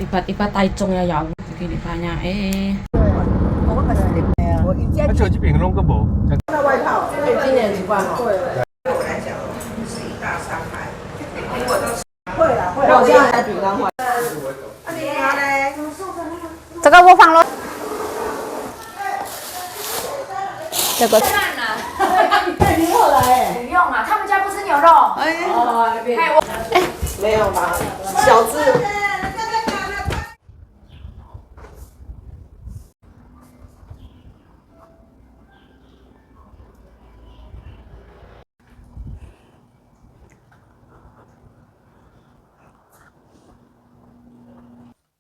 tiba-tiba Taichung ya Allah begini banyak手机屏弄个不？今年习惯了。对我来讲是一大伤害。会啦，我现在才比刚换。这个我放了。这个饭呢？你后来不用啊，他们家不吃牛肉。哦，那边哎，我没有吧？小只。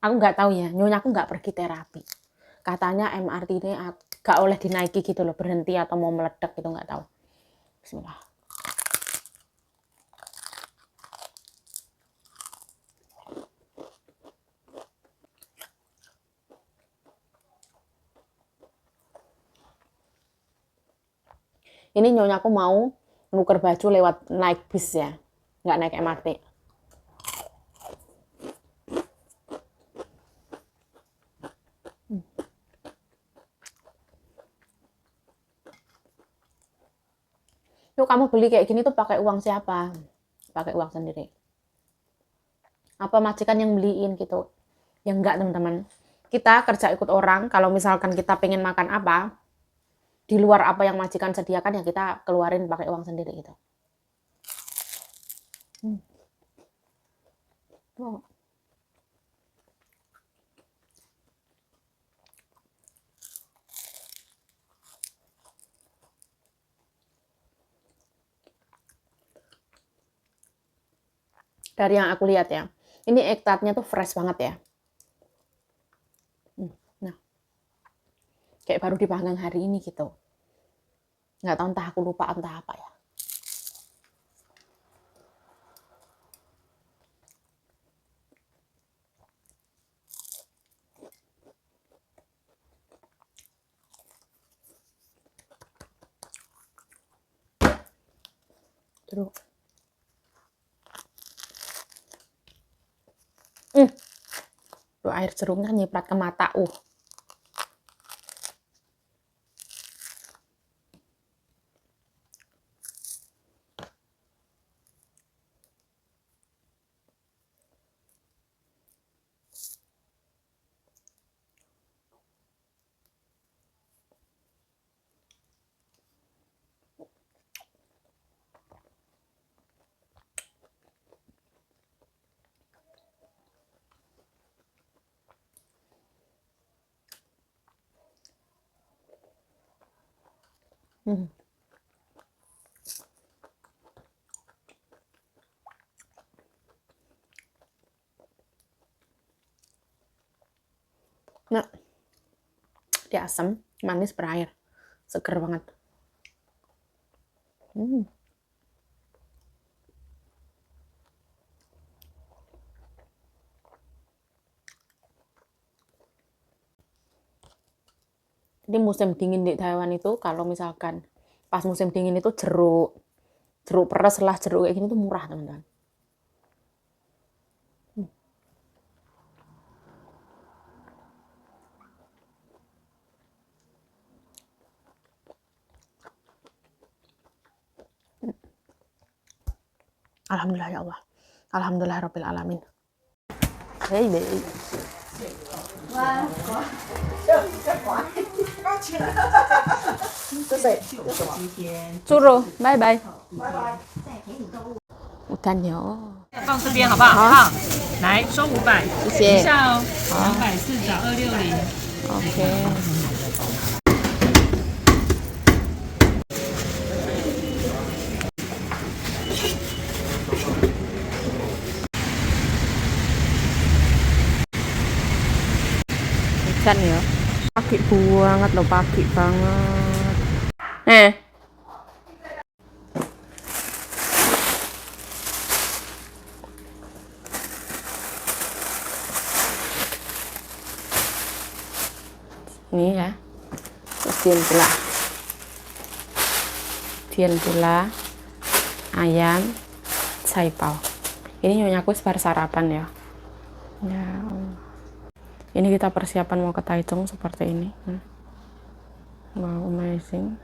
Aku nggak tahu ya, nyonya aku nggak pergi terapi. Katanya MRT ini nggak oleh dinaiki gitu loh, berhenti atau mau meledak gitu nggak tahu. Bismillah. Ini nyonya aku mau nuker baju lewat naik bis ya, nggak naik MRT. Yuk kamu beli kayak gini tuh pakai uang siapa? Pakai uang sendiri. Apa majikan yang beliin gitu? Ya enggak teman-teman. Kita kerja ikut orang, kalau misalkan kita pengen makan apa, di luar apa yang majikan sediakan ya kita keluarin pakai uang sendiri gitu. Oh. Dari yang aku lihat ya, ini ektatnya tuh fresh banget ya. Nah, kayak baru dipanggang hari ini gitu. Nggak tahu entah aku lupa entah apa ya. Terus. Tuh air jeruknya nyiprat ke mata. Nah, dia asam, manis, berair, seger banget. Jadi musim dingin di Taiwan itu kalau misalkan pas musim dingin itu jeruk peres lah, jeruk kayak gini tuh murah teman-teman. Alhamdulillah ya Allah. Alhamdulillah Rabbil Alamin. Hey, baby. 猪肉，拜拜。午餐牛。放这边好不好？好，来收500，谢谢。等一下哦，240找260。OK。Ikan ya. Pagi banget loh, pagi banget. Ini ya. Terus dian pula ayam caipao. Ini nyonya aku sebar sarapan ya. Ya Allah. Ini kita persiapan mau ke Taichung seperti ini. Wow, amazing.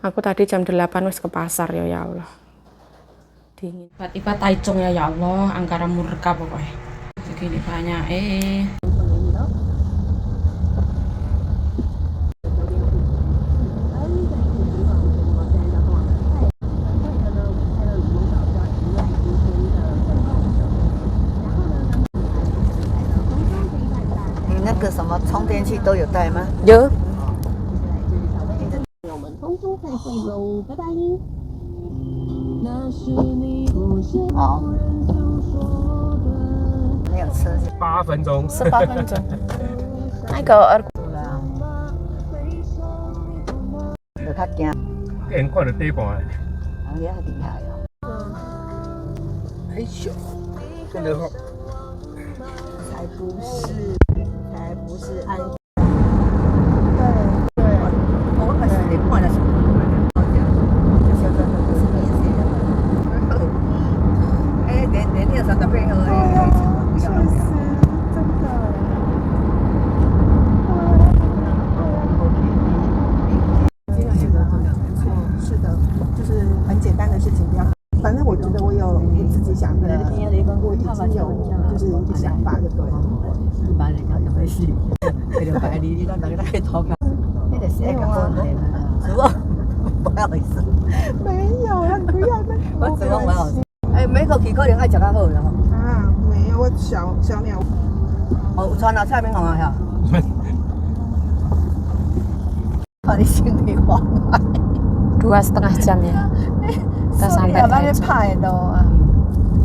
Aku tadi jam 8 wis ke pasar ya Allah. Dingin. Tiba-tiba Taichung ya Allah, angkara murka pokoknya. Segini banyak你那个什么充电器都有带吗？ 有。我们空中再会喽，拜拜。好，没有车。 8分钟。 18分钟。那个就较惊，眼看到底盘。也很厉害哦。哎呦，真的好。才不是，才不是安。对，我们是连换了什么？就是真的不是免费的。哎，连那个啥都配合哎，确实真的。是的，就是很简单的事情，不要。反正我觉得我有自己想的，我已经有就是一个想法就对了。一般人看都会是，为了白你让大家去投票，那个谁敢问的？是不？不好意思，没有啦，你不要那。我只讲不好意思。哎，每口气可能爱食较好了吼。啊，没有，我小鸟。哦，有传到蔡明宏啊，吓。怕你心里慌乱。 2,5 jam ya. Kita sampai Taichung. 派的啊。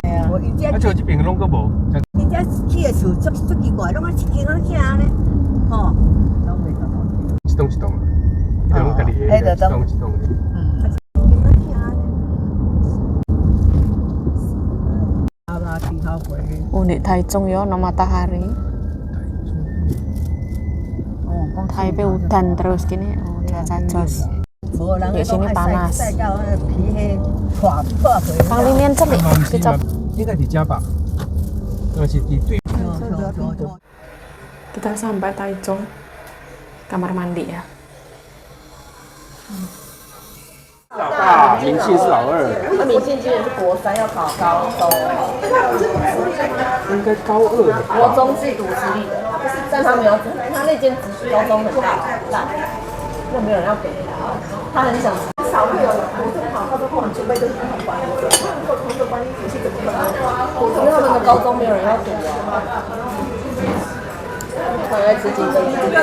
哎呀，我人家啊，像这边拢个无。人家去的时候足奇怪，拢啊一间啊遐呢，吼，拢袂得。一栋一栋啊，伊拢家己的，一栋一栋的。Oh, di Taichung ya, no matahari. Taipei hutan terus gini. Oh, cuaca jos. Di sini panas. Kang Linian celik, kicap. 应该伫遮吧？但是伫对。 Kita sampai Taichung. Kamar mandi ya. 老大，明信是老二。那明信今年是国3，要考高中。应该高2。国中是读私立的，但他没有，他那间直属高中很大，烂，又没有人要给他，他很想。少会有国中考高中后，你准备就是很管理，或同学管理体系怎么办？因为他们的高中没有人要读啊。他在吃金针菇，有点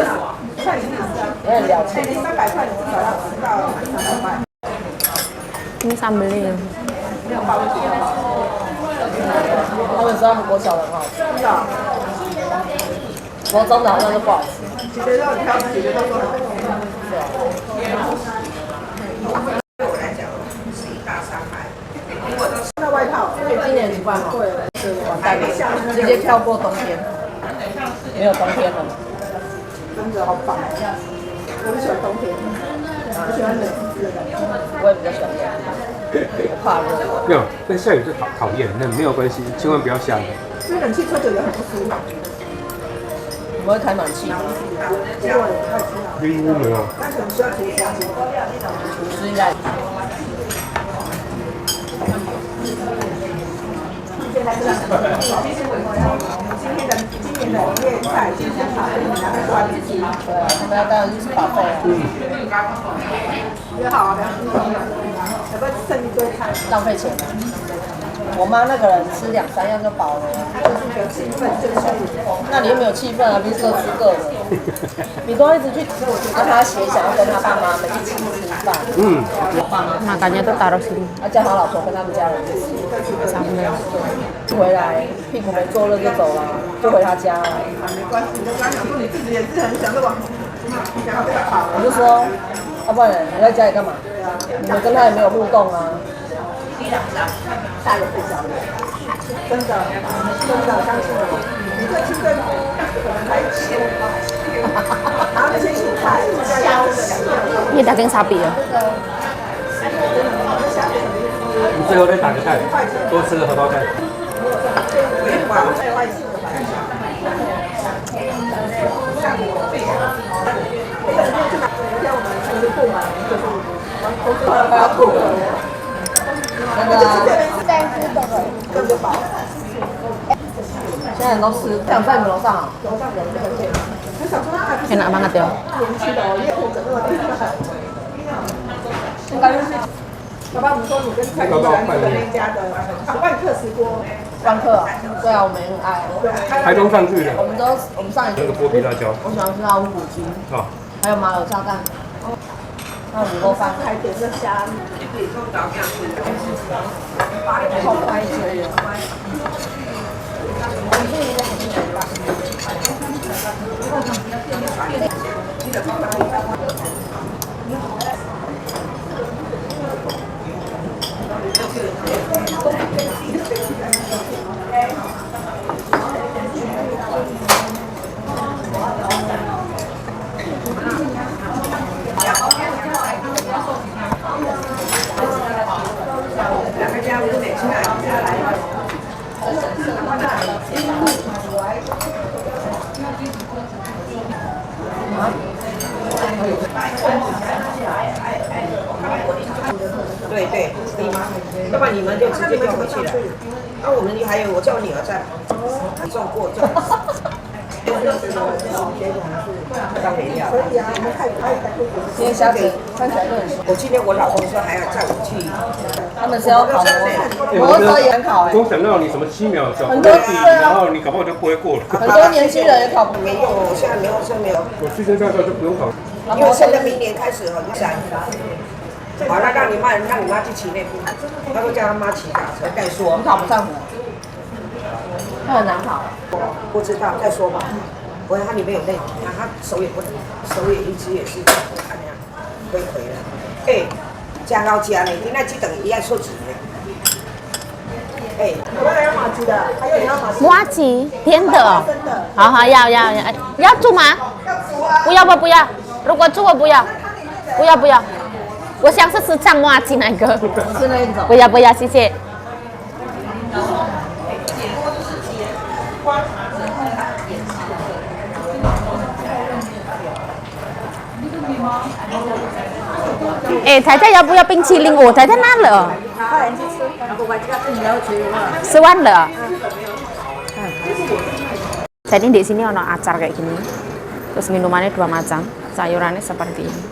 了解。300块，你至少要吃到300块。 Ini sambelnya. 他们说他们国小的很好吃，国中的好像是不好吃。姐姐让你挑，姐姐都说很好吃。对我来讲是一大伤害。那外套，所以今年习惯好，是完蛋了，直接跳过冬天，没有冬天了。真的好烦，我不喜欢冬天，我喜欢冷滋滋的感觉。我也比较喜欢这样，我怕热。没有，但下雨就讨厌，那没有关系，千万不要下雨。所以冷气吹久也很不舒服。我们会开暖气，晕屋没有？但可能需要厨师。厨师应该。今年的粤菜，今天炒的你拿来管理。对啊，他们要当然就是保费啊。也好啊，良心朋友，要不要剩一堆菜？浪费钱。我妈那个人吃2、3样就饱了，就是有气氛，就是那你又没有气氛啊，平时各吃各的，你都要一直去让他写想要跟他爸妈们一起吃饭，Makannya tuh taruh sini. 叫他老婆跟他们家人一起，回来屁股没坐热就走了，就回他家了。没关系，我刚想说你自己也是很想这网红，想要这个好。我就说，要不然你在家里干嘛？你们跟他也没有互动啊。下一个不交流，真的，相信我，你这是对开心，然后那些蔬菜，Ini daging sapi ya. 你最后再打个蛋，多吃个荷包蛋。快要吐了。那个更不饱。现在人都吃，想在你们楼上啊？楼上有这个店，我想说他还不是 Enak banget ya. 年轻的哦，也口整那么厉害。应该就是，爸爸，你说你跟蔡依然的那家的万客石锅，万客啊，对啊，我们也很爱。台中上去的我们上一次那个剥皮辣椒，我喜欢吃它乌骨鸡，啊，还有马耳沙蛋，还有卤肉饭，还点着虾，好开嘴哦。对对，可以吗？要不然你们就直接就回去了。那我们还有我叫我女儿在，你送过这。当没料。可以啊，我们可以今天虾子看起来都很熟，我今天我老公说还要载我去，他们是要烤摩托车也很烤哎，光想到你什么7秒小很多然后你搞不好就不会过了。很多年轻人也烤不没用，我现在没有车没有，我去身上就不用考，因为现在明年开始哦，你想。好，那让你妈去骑那部，他说叫他妈骑打车，再说我。们烤不上火，它很难烤。不知道，再说吧。我看它里面有内，他手也不能，手也一只也是看那样灰灰的。哎，加高加呢，你那只等于一样收钱的。哎，我们还有马吉的，还有你要马吉。麻吉甜的哦。真的。好好要猪吗？不要不要，如果猪我不要，不要。我想是吃酱麻吉那个。是那一种。不要，谢谢。哎，太太要不要冰淇淋？我太太拿了。吃完了. Jadi di sini ono acar kayak gini. Terus minumannya 2 macam, sayurannya seperti ini.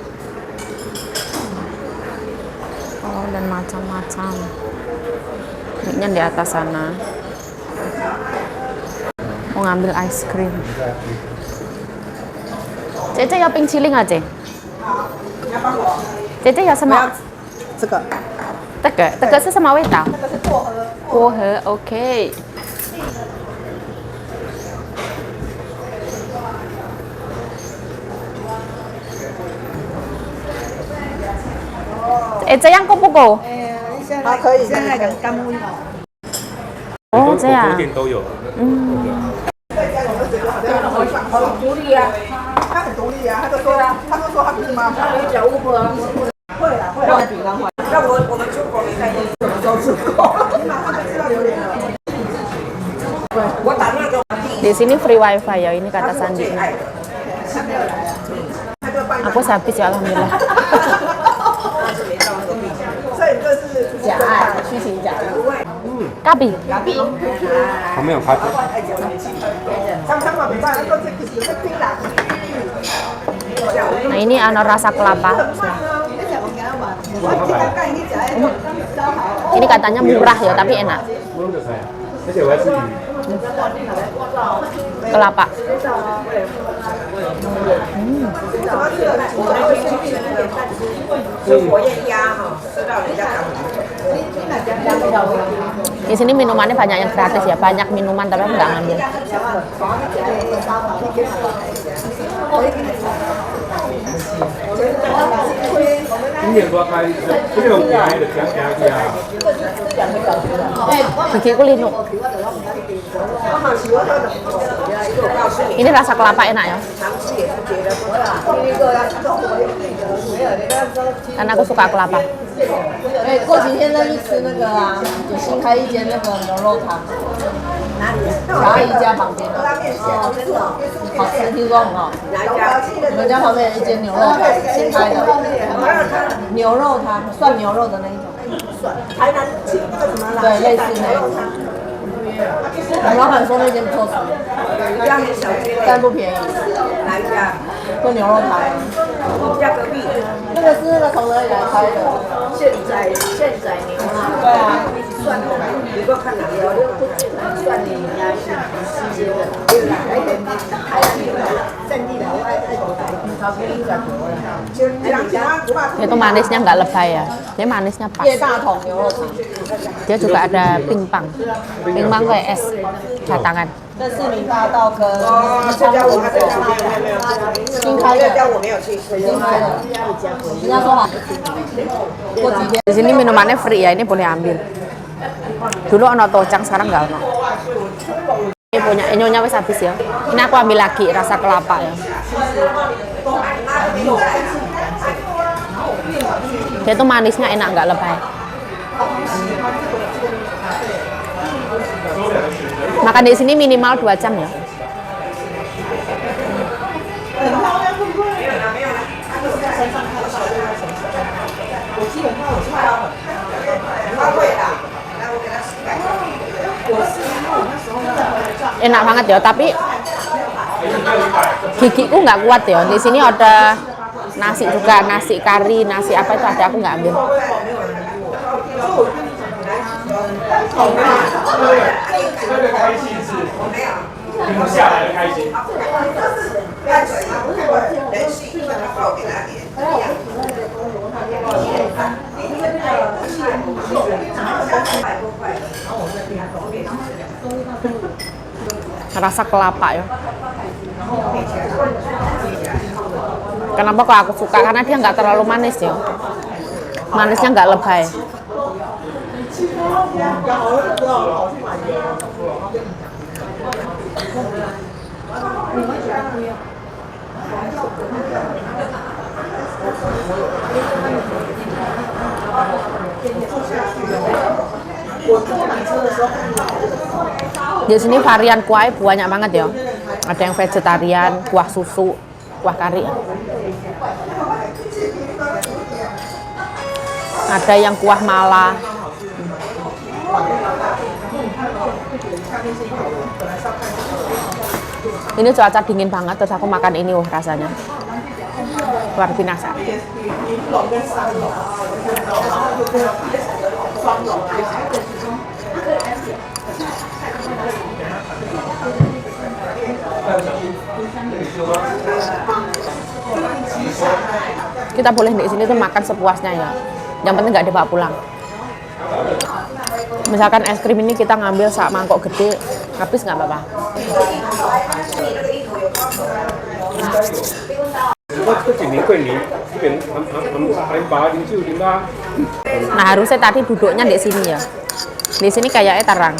Oh, dan macam-macam. Mic-nya di atas sana. Mau ngambil ice cream. Cece ya冰淇淋啊，姐。姐姐有什么？这个这个是什么味道？这个是薄荷。薄荷 ，OK。这样够不够？好，可以。现在的干木哦，这样。店都有。好独立啊，他很独立啊，他都说他不是妈妈。小巫婆啊，会啦会让啦。饼干坏。那我们出国没在意，什么时候吃过？你马上就知道榴莲了。我打那个 Di sini free wifi ya, ini kata 他是我 Sandi. 最爱的。 Aku habis ya alhamdulillah. 所以这是假爱，虚情假意。 Kabi. 旁边有咖啡。sama-sama besar atau sedikit kecil lah. Nah ini ada rasa kelapa. Ini katanya murah ya, tapi enak. Kelapa. 是火焰鸭哈，吃到人家干嘛？ Di sini minumannya banyak yang gratis ya, banyak minuman tapi aku nggak ngambil. Gigiku linuk. Ini rasa kelapa enak ya. Karena aku suka kelapa. 哎，过几天再去吃那个啊，有新开一间那个牛肉汤，哪里？乔阿姨家旁边的。哦，真的。好好吃，听说很好吃。哪一家？我们家旁边有一间牛肉汤，新开的，牛肉汤，涮牛肉的那一种。台南叫什么啦？对，类似那种。我们老板说那间不错吃，一家很小间，但不便宜，哪一家？做牛肉汤。我们家隔壁。那个是那个从哪里来开的？现宰牛啊。对啊。蒜头，你给我看哪里？蒜泥呀，是西街的。对啦，还有台南牛的，阵地的，我爱狗仔。Itu manisnya nggak lebay ya, dia manisnya pas. 叶大同牛肉汤， Dia juga ada pingpang, pingpang kayak es batangan. 在市民大道跟这家我还没有去，新开的，这家我没有去，新开的，人家说好，过几天。 Di sini minumannya free ya, ini boleh ambil. Dulu ono tocang, sekarang nggak ono. Ini punya nyonya wes habis ya. Ini aku ambil lagi rasa kelapa ya. Dia tuh manisnya enak, nggak lebay. Makan di sini minimal 2 jam ya. Enak banget ya, tapi gigiku nggak kuat ya. Di sini ada nasi juga, nasi kari, nasi apa itu ada, aku nggak ambil. Rasa kelapa ya. Kenapa kok aku suka? Karena dia nggak terlalu manis ya. Manisnya nggak lebay. Di sini varian kuahnya banyak banget ya. Ada yang vegetarian, kuah susu, kuah kari ya. Ada yang kuah mala. Ini cuaca dingin banget, terus aku makan ini, rasanya luar biasa. Kita boleh di sini tuh makan sepuasnya ya. Yang penting nggak dibawa pulang. Misalkan es krim ini kita ngambil sak mangkok gede, habis nggak apa-apa. Nah harusnya tadi duduknya di sini ya. Di sini kayaknya terang.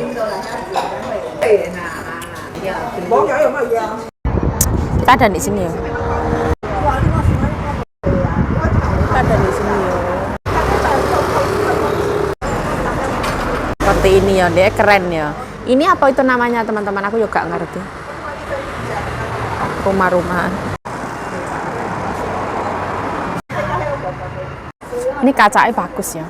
Kita ada di sini ya. Kita ada di sini ya. Seperti ini ya, dia keren ya. Ini apa itu namanya teman-teman? Aku juga ngerti. Rumah-rumahan. Ini kacanya bagus ya.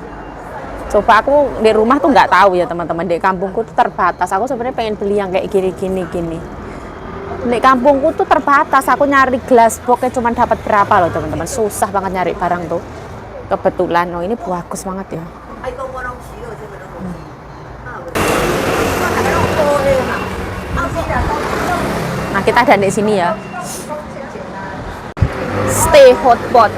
Coba aku di rumah tuh nggak tahu ya teman-teman. Di kampungku tuh terbatas. Aku sebenarnya pengen beli yang kayak gini. Di kampungku tuh terbatas. Aku nyari glass boxnya cuma dapat berapa loh teman-teman. Susah banget nyari barang tuh. Kebetulan, oh ini bagus banget ya. Nah kita ada di sini ya. Stay hot pot.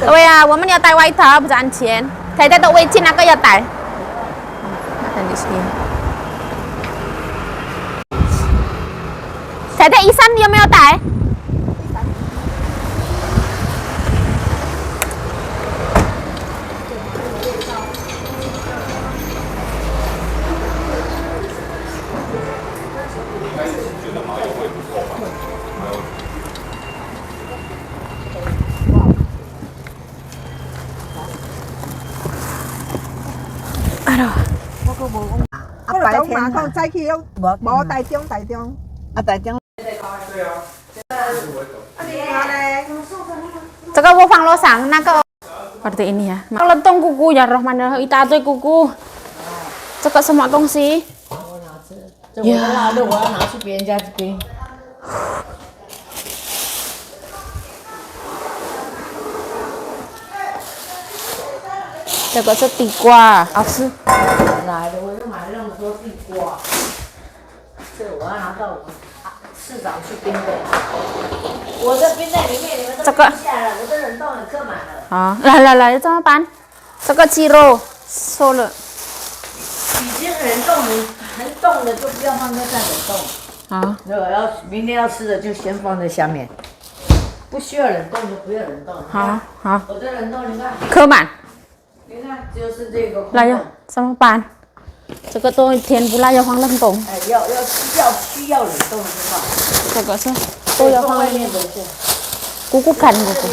对呀，我们要带外套，不是按钱。太太的围巾那个要带。看你先。太太衣衫你有没有带？ Apa 中嘛，讲早起用无台中啊台中。这个我放楼上，那个seperti ini ya. Lentong kuku ya Rohman, itate kuku. 这个什么东西？这我的腊肉我要拿去别人家这边。这个是地瓜，好吃。来的，我就买了那么多地瓜。这我要拿到市场去冰的。我的冰在里面，你们都冰下了，我的冷冻也刻满了。好，来，怎么办？这个鸡肉收了。已经冷冻，你能冻的就不要放在再冷冻。好，如果要明天要吃的，就先放在下面。不需要冷冻就不要冷冻。好，我的冷冻，你看，刻满。你看，就是这个。来呀，怎么办？这个都填不来，要放冷冻。哎，需要冷冻的话，这个是都要放外面的是。kuku kan kuku。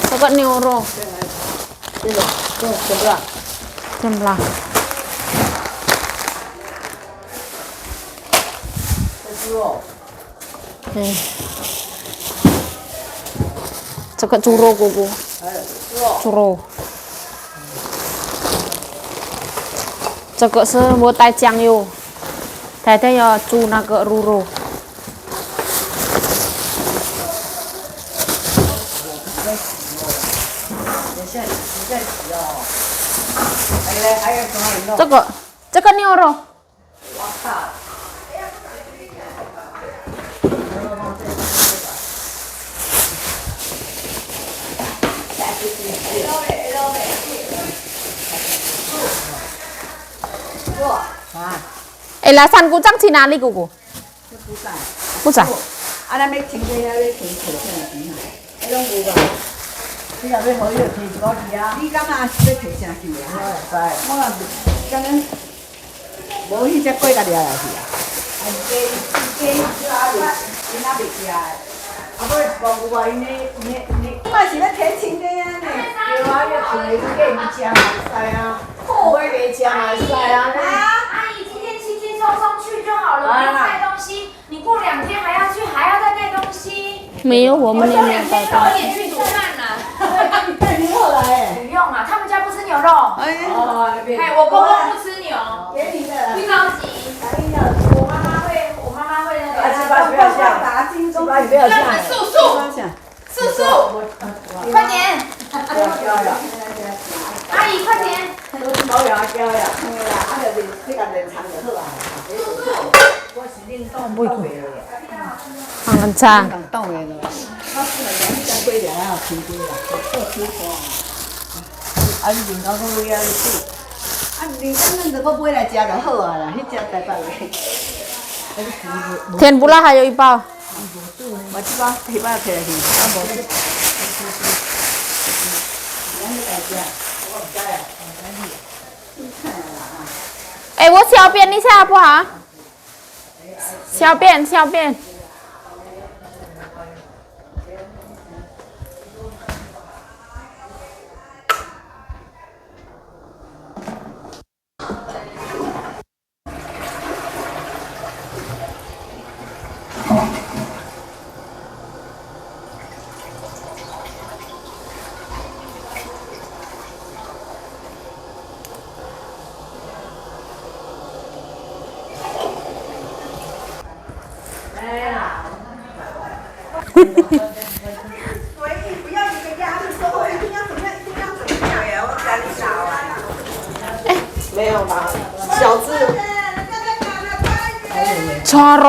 这个牛肉。这个怎么了？怎么了？这猪肉。嗯。这个猪肉kuku。猪肉。这个是我带酱油，太太要煮那个猪肉。这个牛肉。Elasan kucang Cina li kuku. Kucang. Ada make ting dia ada ting ting ting. Ada buka. Dia ada hoi有ting高级啊。你干嘛是要提啥去啊？我刚刚无迄只贵家己来去啊。鸡你哪袂食？啊，不是讲有话，你嘛是要提青的啊？对啊，要提你给你食嘛会啊，我也袂食嘛会啊。阿姨，今天轻轻松松去就好了，不用带东西。你过2天还要去，还要再带东西。没有，我们也没有带东西。我也去煮饭了。带牛肉来。不用啊，他们家不吃牛肉。哎，我公公不吃牛。给你的。不着急。我妈妈会那个。不要笑，打金钟，不要笑。速，快点。阿姨，快点。保养胶呀，啊，就是这个冷藏就好啊。我是冷冻不会的。放冷藏。冷冻的咯。我是两只龟了，还有青龟啦，做青瓜。啊，你人家好会啊，你煮。啊，你咱们如果买来食就好啊啦，迄只台北的。甜不辣还有一包。我这包一包起来去，啊无。哎，我小便一下好不好？小便。所以不要一个压力，说我一定要怎么样。哎，我家里少啊。没有吧？小字。Coro.